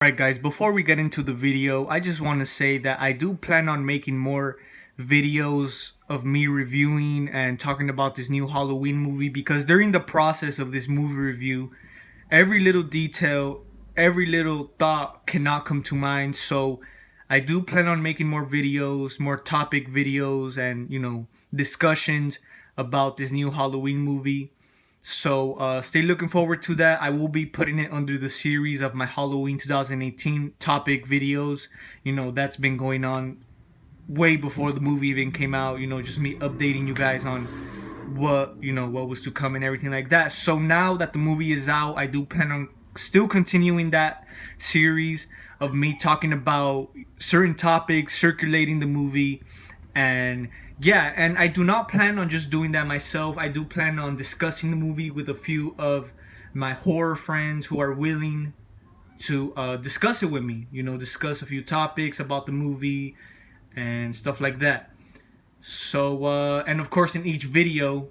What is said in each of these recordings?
Alright guys, before we get into the video, I just want to say that I do plan on making more videos of me reviewing and talking about this new Halloween movie, because during the process of this movie review, every little detail, every little thought cannot come to mind. So I do plan on making more videos, more topic videos, and discussions about this new Halloween movie. So stay looking forward to that. I will be putting it under the series of my Halloween 2018 topic videos. That's been going on way before the movie even came out. Just me updating you guys on what was to come and everything like that. So now that the movie is out, I do plan on still continuing that series of me talking about certain topics, circulating the movie, and yeah, and I do not plan on just doing that myself. I do plan on discussing the movie with a few of my horror friends who are willing to discuss it with me. Discuss a few topics about the movie and stuff like that. So, and of course, in each video,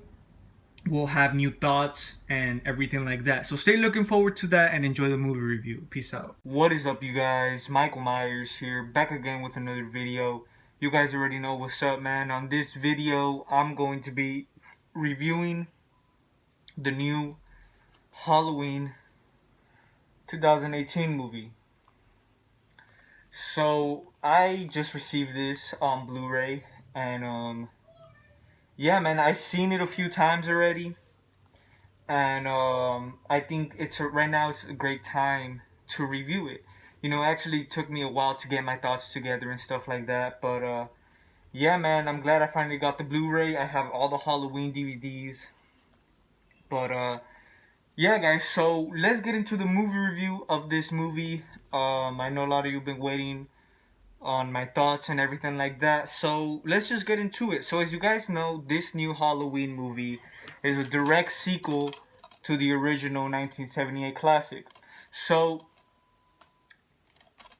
we'll have new thoughts and everything like that. So stay looking forward to that and enjoy the movie review. Peace out. What is up, you guys? Michael Myers here, back again with another video. You guys already know what's up, man. On this video, I'm going to be reviewing the new Halloween 2018 movie. So I just received this on Blu-ray, and yeah, man, I've seen it a few times already, and I think right now it's a great time to review it. It actually took me a while to get my thoughts together and stuff like that, but yeah, man, I'm glad I finally got the Blu-ray. I have all the Halloween DVDs, but yeah, guys, so let's get into the movie review of this movie. I know a lot of you have been waiting on my thoughts and everything like that, so let's just get into it. So as you guys know, this new Halloween movie is a direct sequel to the original 1978 classic. So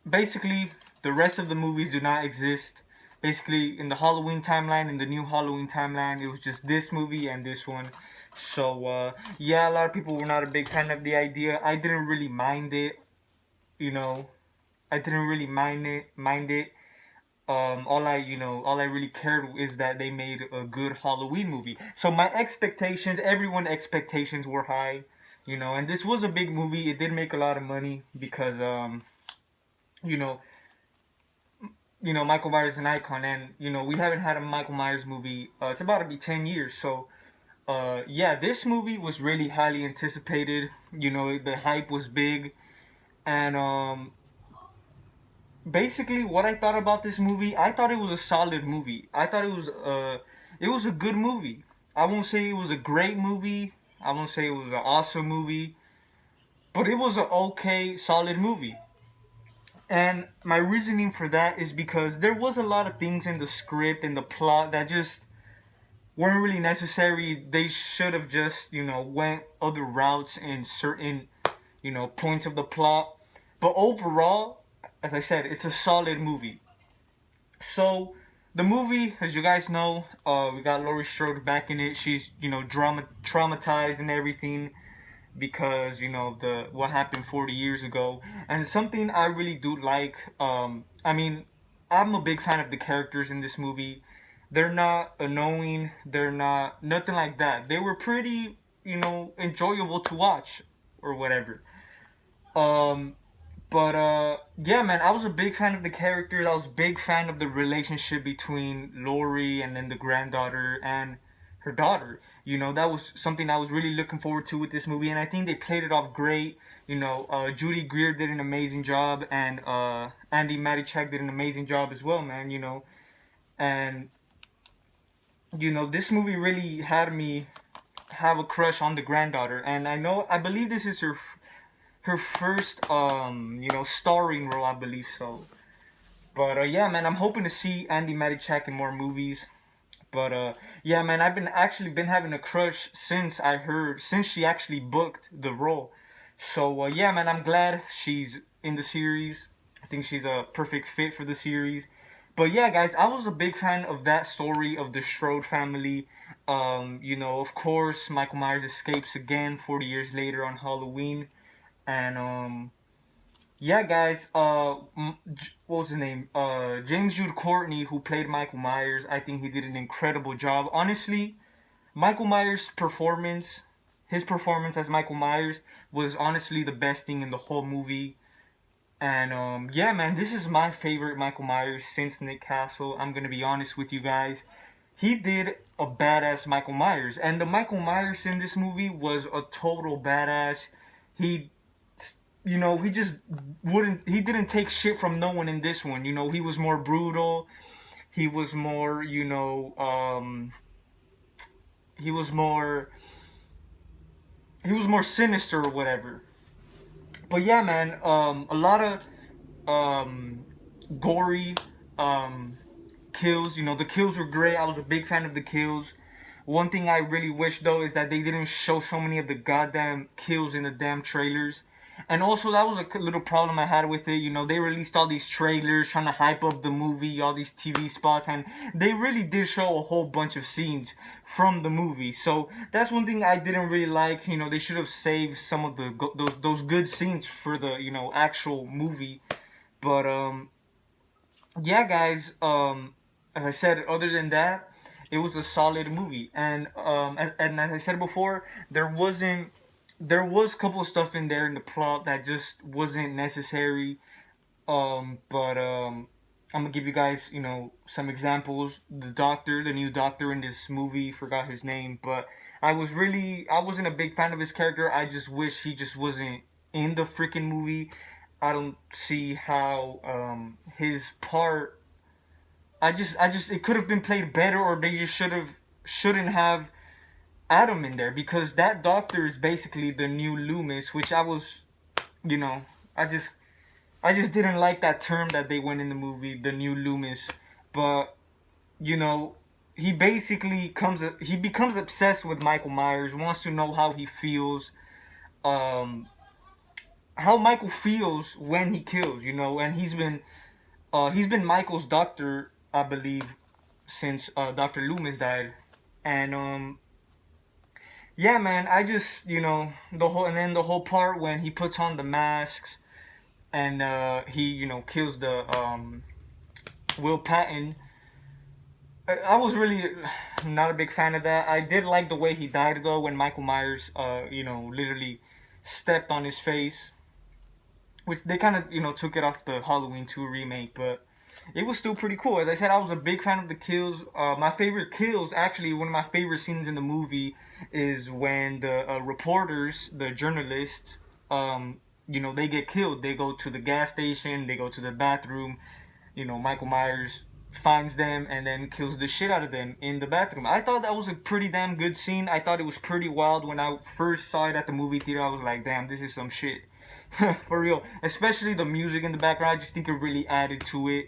basically, the rest of the movies do not exist. Basically, in the Halloween timeline, in the new Halloween timeline, it was just this movie and this one. So yeah, a lot of people were not a big fan of the idea. I didn't really mind it, I didn't really mind it. All I really cared is that they made a good Halloween movie. So my expectations, everyone's expectations were high, and this was a big movie. It did make a lot of money because you know, Michael Myers is an icon, and we haven't had a Michael Myers movie. It's about to be 10 years, so yeah, this movie was really highly anticipated. The hype was big, and basically what I thought about this movie, I thought it was a solid movie. I thought it was a good movie. I won't say it was a great movie. I won't say it was an awesome movie, but it was an okay, solid movie. And my reasoning for that is because there was a lot of things in the script and the plot that just weren't really necessary. They should have just, went other routes in certain, points of the plot. But overall, as I said, it's a solid movie. So the movie, as you guys know, we got Laurie Strode back in it. She's, traumatized and everything because the what happened 40 years ago, and something I really do like. I mean, I'm a big fan of the characters in this movie. They're not annoying. They're not nothing like that. They were pretty, enjoyable to watch or whatever. Um, but yeah, man, I was a big fan of the characters. I was a big fan of the relationship between Laurie and then the granddaughter and her daughter. That was something I was really looking forward to with this movie, and I think they played it off great. Judy Greer did an amazing job, and Andy Matichak did an amazing job as well, man. And this movie really had me have a crush on the granddaughter, and I believe this is her first starring role, I believe so. But yeah, man, I'm hoping to see Andy Matichak in more movies. But yeah, man, I've been having a crush since she actually booked the role. So yeah, man, I'm glad she's in the series. I think she's a perfect fit for the series. But yeah, guys, I was a big fan of that story of the Strode family. Of course, Michael Myers escapes again 40 years later on Halloween, and yeah, guys. What was his name? James Jude Courtney, who played Michael Myers. I think he did an incredible job. Honestly, Michael Myers' performance, his performance as Michael Myers, was honestly the best thing in the whole movie. And yeah, man, this is my favorite Michael Myers since Nick Castle. I'm gonna be honest with you guys. He did a badass Michael Myers, and the Michael Myers in this movie was a total badass. He, he just wouldn't. He didn't take shit from no one in this one. He was more brutal. He was more, he was more, he was more sinister or whatever. But yeah, man, a lot of gory um, kills. The kills were great. I was a big fan of the kills. One thing I really wish though is that they didn't show so many of the goddamn kills in the damn trailers. And also that was a little problem I had with it. They released all these trailers trying to hype up the movie, all these TV spots, and they really did show a whole bunch of scenes from the movie. So that's one thing I didn't really like. They should have saved some of those good scenes for the actual movie. But yeah, guys. As I said, other than that, it was a solid movie. And as I said before, there was a couple of stuff in there in the plot that just wasn't necessary. But I'm gonna give you guys, some examples. The new doctor in this movie, forgot his name, but I wasn't a big fan of his character. I just wish he just wasn't in the freaking movie. I don't see how his part. It could have been played better, or they just shouldn't have Adam in there, because that doctor is basically the new Loomis, which you know, I just I just didn't like that term that they went in the movie, the new Loomis. But you know, he becomes obsessed with Michael Myers, wants to know how he feels, um, how Michael feels when he kills. And he's been Michael's doctor, I believe, since Dr. Loomis died. And yeah, man, I just the whole part when he puts on the masks and he kills the Will Patton. I was really not a big fan of that. I did like the way he died though, when Michael Myers literally stepped on his face, which they kind of took it off the Halloween 2 remake, but it was still pretty cool. As I said, I was a big fan of the kills. My favorite kills, actually, one of my favorite scenes in the movie is when the reporters, the journalists, they get killed. They go to the gas station, they go to the bathroom. Michael Myers finds them and then kills the shit out of them in the bathroom. I thought that was a pretty damn good scene. I thought it was pretty wild. When I first saw it at the movie theater, I was like, damn, this is some shit. For real. Especially the music in the background. I just think it really added to it.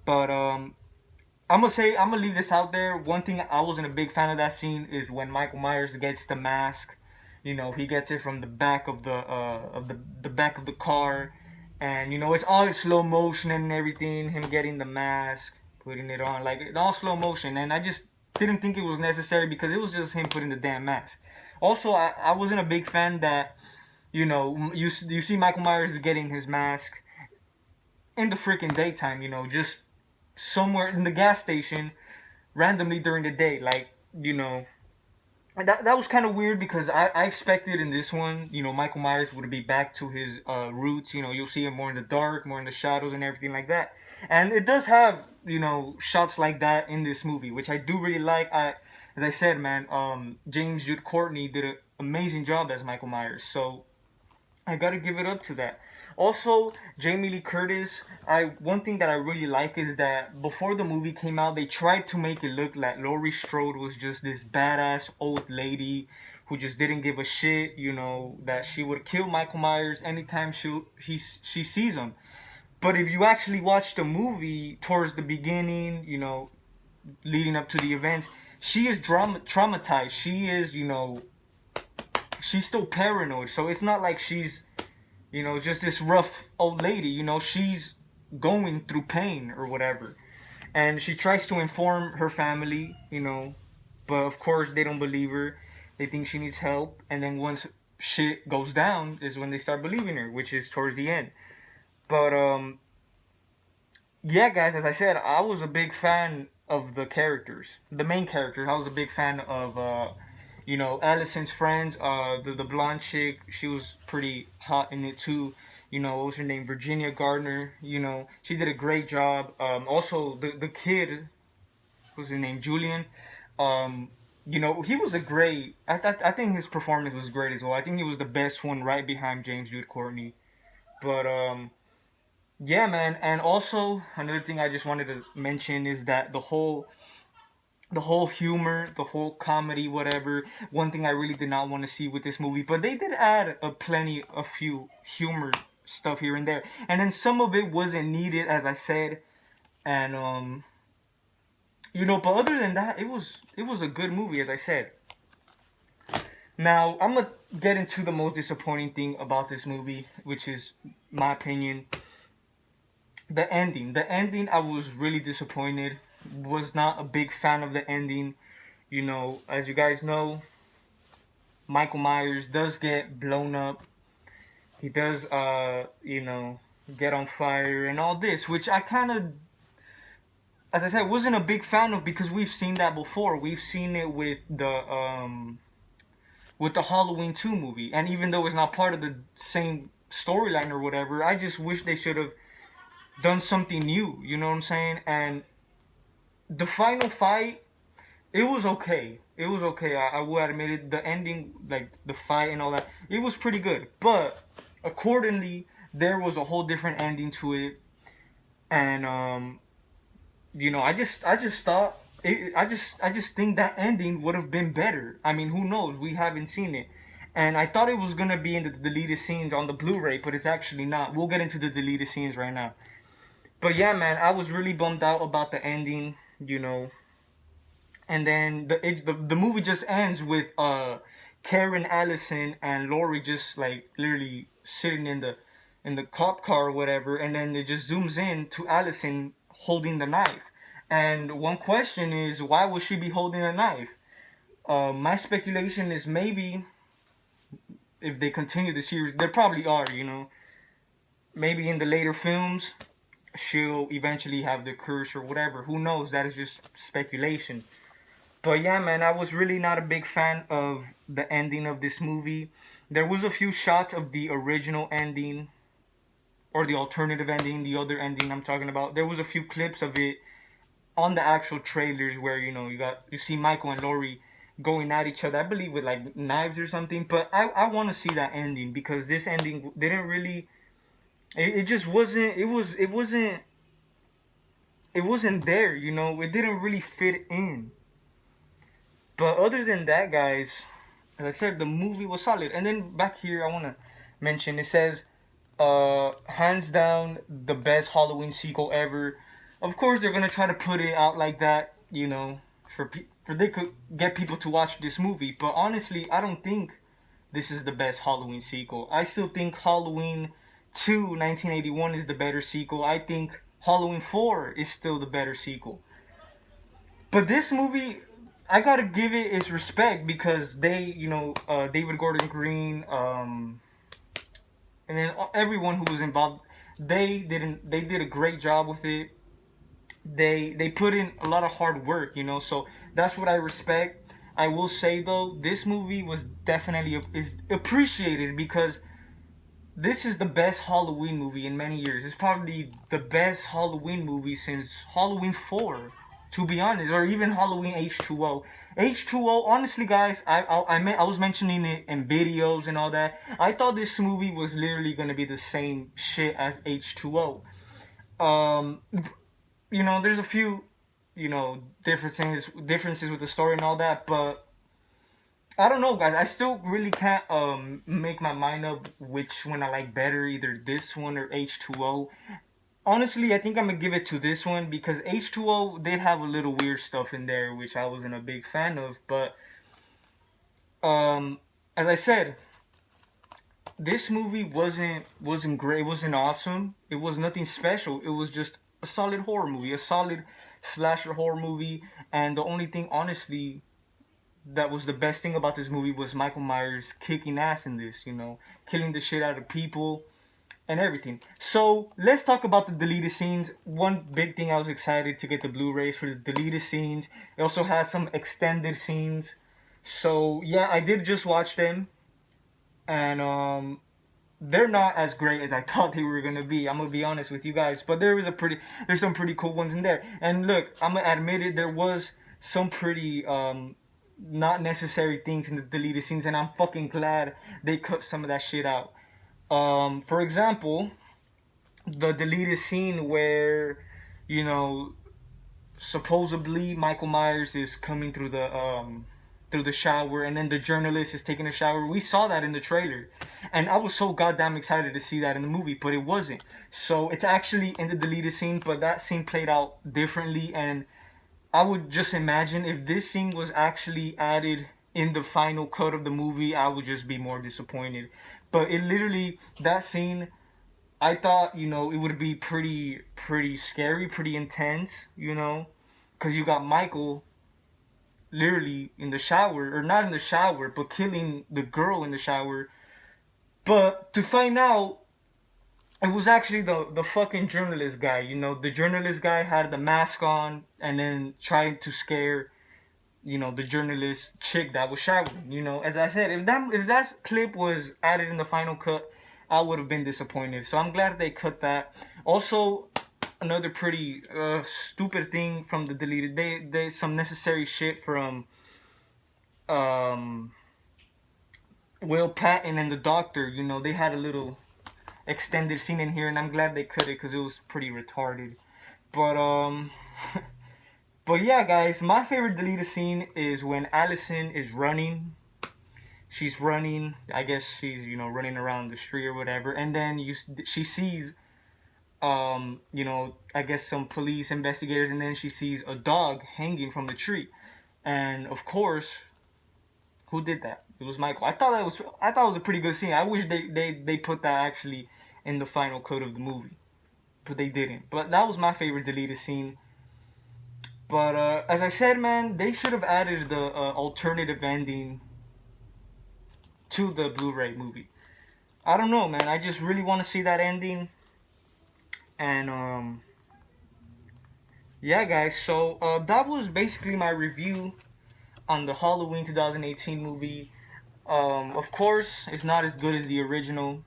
But I'm gonna leave this out there. One thing I wasn't a big fan of that scene is when Michael Myers gets the mask. He gets it from the back of the back of the car, and it's all in slow motion and everything. Him getting the mask, putting it on, like in all slow motion, and I just didn't think it was necessary because it was just him putting the damn mask. Also, I wasn't a big fan that you see Michael Myers getting his mask in the freaking daytime. Just somewhere in the gas station, randomly during the day, like and that was kind of weird because I expected in this one, Michael Myers would be back to his roots. You'll see him more in the dark, more in the shadows, and everything like that. And it does have shots like that in this movie, which I do really like. As I said, man, James Jude Courtney did an amazing job as Michael Myers, so I gotta give it up to that. Also, Jamie Lee Curtis. One thing that I really like is that before the movie came out, they tried to make it look like Laurie Strode was just this badass old lady who just didn't give a shit. That she would kill Michael Myers anytime she sees him. But if you actually watch the movie towards the beginning, leading up to the events, she is traumatized. She is, she's still paranoid. So it's not like she's just this rough old lady. She's going through pain or whatever. And she tries to inform her family, but of course they don't believe her. They think she needs help. And then once shit goes down is when they start believing her, which is towards the end. But yeah, guys, as I said, I was a big fan of the characters, the main characters. I was a big fan of Allison's friends, the blonde chick. She was pretty hot in it too. What was her name? Virginia Gardner. She did a great job. Also the kid, what's his name? Julian. Um, he was a great. I think his performance was great as well. I think he was the best one, right behind James Jude Courtney. But yeah, man. And also another thing I just wanted to mention is that the whole humor, the whole comedy, whatever. One thing I really did not want to see with this movie, but they did add a few humor stuff here and there, and then some of it wasn't needed, as I said, and But other than that, it was a good movie, as I said. Now I'm gonna get into the most disappointing thing about this movie, which is my opinion. The ending. The ending, I was really disappointed. Was not a big fan of the ending. As you guys know, Michael Myers does get blown up. He does, get on fire and all this, which I kind of, as I said, wasn't a big fan of because we've seen that before. We've seen it with the Halloween 2 movie, and even though it's not part of the same storyline or whatever, I just wish they should have done something new. You know what I'm saying? And the final fight, it was okay. It was okay. I will admit it. The ending, like the fight and all that, it was pretty good. But accordingly, there was a whole different ending to it, and I just thought I just think that ending would have been better. I mean, who knows? We haven't seen it. And I thought it was gonna be in the deleted scenes on the Blu-ray, but it's actually not. We'll get into the deleted scenes right now. But yeah, man, I was really bummed out about the ending. And then the movie just ends with Karen, Allison, and Laurie just like literally sitting in the cop car or whatever, and then it just zooms in to Allison holding the knife. And one question is, why would she be holding a knife? My speculation is maybe if they continue the series, there probably are. Maybe in the later films, she'll eventually have the curse or whatever. Who knows? That is just speculation. But yeah, man, I was really not a big fan of the ending of this movie. There was a few shots of the original ending or the alternative ending, the other ending I'm talking about. There was a few clips of it on the actual trailers where you see Michael and Laurie going at each other. I believe with like knives or something. But I want to see that ending because this ending didn't really. It just wasn't. It wasn't there. It didn't really fit in. But other than that, guys, as I said, the movie was solid. And then back here, I want to mention it says, hands down, the best Halloween sequel ever. Of course, they're gonna try to put it out like that, for they could get people to watch this movie. But honestly, I don't think this is the best Halloween sequel. I still think Halloween 2, 1981 is the better sequel. I think Halloween 4 is still the better sequel. But this movie, I gotta give it its respect because David Gordon Green, and then everyone who was involved, they did a great job with it. They put in a lot of hard work, so that's what I respect. I will say though, this movie was definitely is appreciated because this is the best Halloween movie in many years. It's probably the best Halloween movie since Halloween 4, to be honest, or even Halloween H2O. H2O, honestly, guys, I was mentioning it in videos and all that. I thought this movie was literally gonna be the same shit as H2O. Um, there's a few, differences with the story and all that, but I don't know, guys. I still really can't make my mind up which one I like better, either this one or H2O. Honestly, I think I'm gonna give it to this one because H2O did have a little weird stuff in there, which I wasn't a big fan of. But as I said, this movie wasn't great. It wasn't awesome. It was nothing special. It was just a solid horror movie, a solid slasher horror movie. And the only thing, honestly, that was the best thing about this movie was Michael Myers kicking ass in this. Killing the shit out of people. and everything. So let's talk about the deleted scenes. One big thing, I was excited to get the Blu-rays for the deleted scenes. It also has some extended scenes. So yeah, I did just watch them, and they're not as great as I thought they were gonna be. I'm gonna be honest with you guys, but there's some pretty cool ones in there. And look, I'm gonna admit it, there was some pretty not necessary things in the deleted scenes, and I'm fucking glad they cut some of that shit out. For example, the deleted scene where, you know, supposedly Michael Myers is coming through the shower, and then the journalist is taking a shower. We saw that in the trailer, and I was so goddamn excited to see that in the movie, but it wasn't. So it's actually in the deleted scene, but that scene played out differently, and I would just imagine if this scene was actually added in the final cut of the movie, I would just be more disappointed. But it literally, that scene, I thought, you know, it would be pretty scary, pretty intense, you know, because you got Michael literally in the shower, or not in the shower, but killing the girl in the shower. But to find out, it was actually the fucking journalist guy. You know, the journalist guy had the mask on and then tried to scare, you know, the journalist chick that was showering. You know, as I said, if that clip was added in the final cut, I would have been disappointed. So I'm glad they cut that. Also, another pretty stupid thing from the deleted, they some necessary shit from um Will Patton and the doctor. You know, they had a little extended scene in here, and I'm glad they cut it because it was pretty retarded. But but yeah, guys, my favorite deleted scene is when Allison is running. She's running. I guess she's, you know, running around the street or whatever, and then she sees you know, I guess some police investigators, and then she sees a dog hanging from the tree, and of course, who did that? It was Michael. I thought it was a pretty good scene. I wish they put that actually in the final cut of the movie, but they didn't. But that was my favorite deleted scene. But as I said, man, they should have added the alternative ending to the Blu-ray movie. I don't know, man. I just really want to see that ending. And yeah, guys. So that was basically my review on the Halloween 2018 movie. Of course, it's not as good as the original,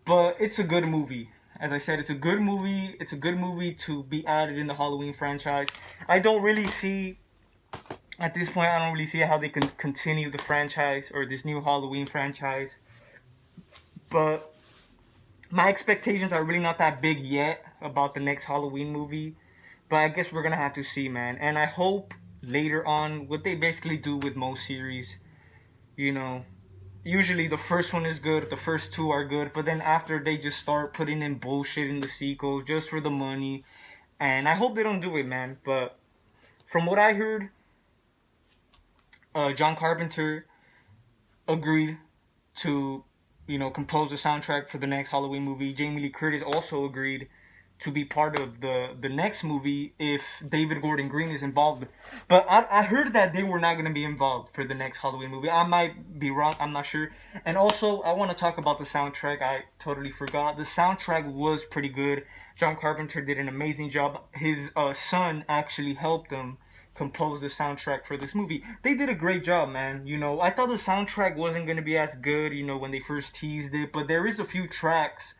but it's a good movie. As I said, it's a good movie. It's a good movie to be added in the Halloween franchise. I don't really see, at this point, I don't really see how they can continue the franchise or this new Halloween franchise. But my expectations are really not that big yet about the next Halloween movie. But I guess we're gonna have to see, man. And I hope later on, what they basically do with most series, you know, usually the first one is good, the first two are good, but then after they just start putting in bullshit in the sequels just for the money. And I hope they don't do it, man. But from what I heard, John Carpenter agreed to, you know, compose the soundtrack for the next Halloween movie. Jamie Lee Curtis also agreed to be part of the next movie if David Gordon Green is involved. But I heard that they were not going to be involved for the next Halloween movie. I might be wrong. I'm not sure. And also, I want to talk about the soundtrack. I totally forgot. The soundtrack was pretty good. John Carpenter did an amazing job. His son actually helped him compose the soundtrack for this movie. They did a great job, man. You know, I thought the soundtrack wasn't going to be as good, you know, when they first teased it. But there is a few tracks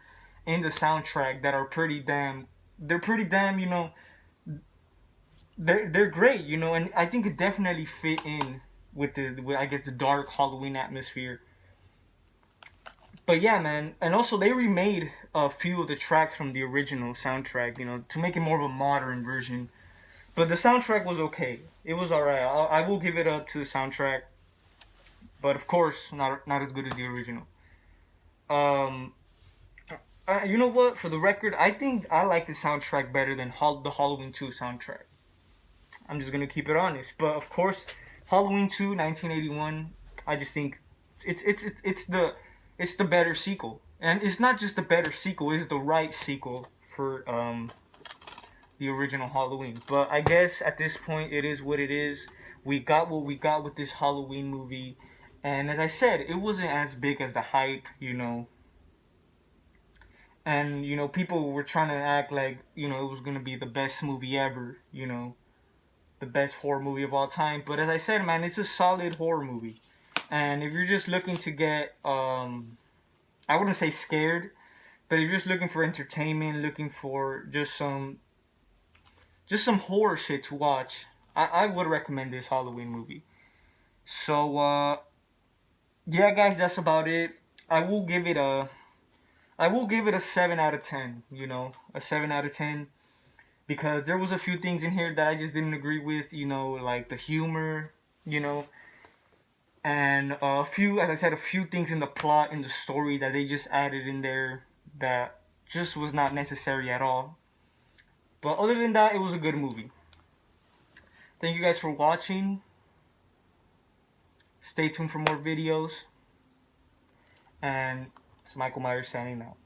in the soundtrack that are pretty damn, you know, they're great, you know, and I think it definitely fit in with I guess the dark Halloween atmosphere. But yeah, man, and also they remade a few of the tracks from the original soundtrack, you know, to make it more of a modern version. But the soundtrack was okay. It was alright. I will give it up to the soundtrack, but of course not as good as the original. Um, you know what? For the record, I think I like the soundtrack better than the Halloween 2 soundtrack. I'm just gonna keep it honest. But of course, Halloween 2, 1981. I just think it's the better sequel, and it's not just the better sequel. It's the right sequel for the original Halloween. But I guess at this point, it is what it is. We got what we got with this Halloween movie, and as I said, it wasn't as big as the hype, you know, And you know, people were trying to act like, you know, it was gonna be the best movie ever, you know, the best horror movie of all time. But as I said, man, it's a solid horror movie. And if you're just looking to get, I wouldn't say scared, but if you're just looking for entertainment, looking for just some horror shit to watch, I would recommend this Halloween movie. So yeah, guys, that's about it. I will give it a I will give it a 7 out of 10, you know, a 7 out of 10, because there was a few things in here that I just didn't agree with, you know, like the humor, you know, and a few, as I said, a few things in the plot, in the story that they just added in there that just was not necessary at all. But other than that, it was a good movie. Thank you guys for watching. Stay tuned for more videos. And it's Michael Myers signing out.